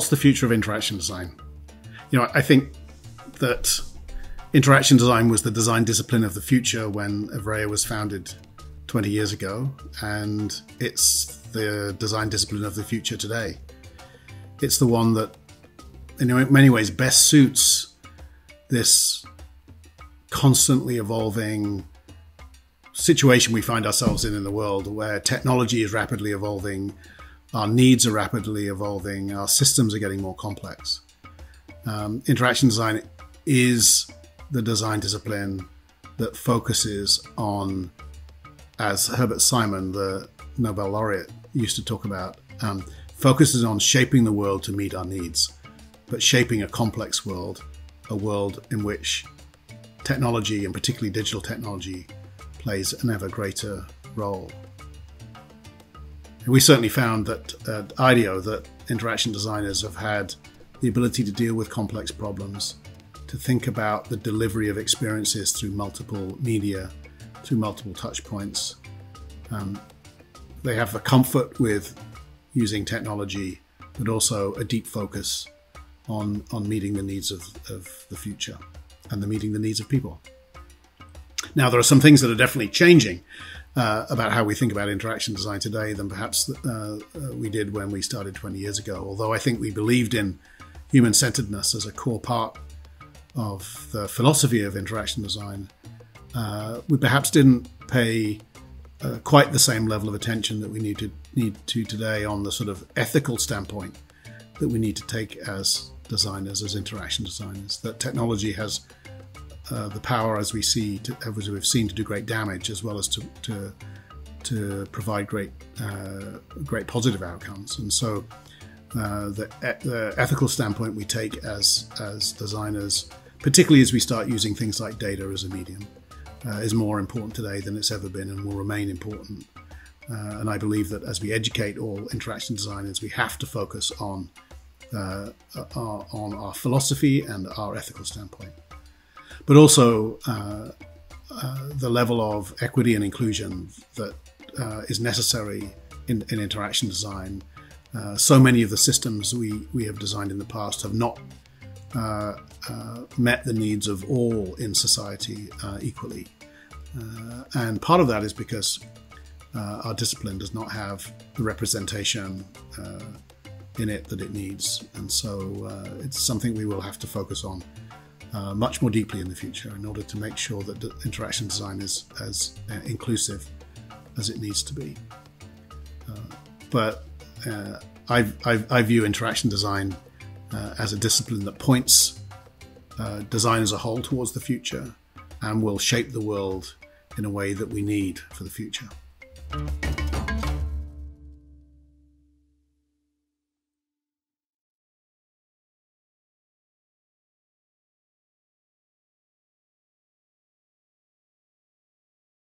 what's the future of interaction design? I think that interaction design was the design discipline of the future when Evrea was founded 20 years ago, and it's the design discipline of the future today. It's the one that, in many ways, best suits this constantly evolving situation we find ourselves in the world, where technology is rapidly evolving, our needs are rapidly evolving, our systems are getting more complex. Interaction design is the design discipline that focuses on, as Herbert Simon, the Nobel laureate, used to talk about, focuses on shaping the world to meet our needs, but shaping a complex world, a world in which technology, and particularly digital technology, plays an ever greater role. And we certainly found that at IDEO that interaction designers have had the ability to deal with complex problems, to think about the delivery of experiences through multiple media, through multiple touch points. They have the comfort with using technology, but also a deep focus on meeting the needs of the future and meeting the needs of people. Now, there are some things that are definitely changing about how we think about interaction design today than perhaps we did when we started 20 years ago. Although I think we believed in human-centeredness as a core part of the philosophy of interaction design, we perhaps didn't pay quite the same level of attention that we need to today on the sort of ethical standpoint that we need to take as designers, as interaction designers. That technology has the power, as we've seen, to do great damage, as well as to provide great positive outcomes. And so the ethical standpoint we take as designers, particularly as we start using things like data as a medium, is more important today than it's ever been, and will remain important. And I believe that as we educate all interaction designers, we have to focus on our philosophy and our ethical standpoint, but also the level of equity and inclusion that is necessary in interaction design. So many of the systems we have designed in the past have not met the needs of all in society equally. And part of that is because our discipline does not have the representation in it that it needs. And so it's something we will have to focus on much more deeply in the future in order to make sure that interaction design is as inclusive as it needs to be. But I view interaction design as a discipline that points design as a whole towards the future and will shape the world in a way that we need for the future.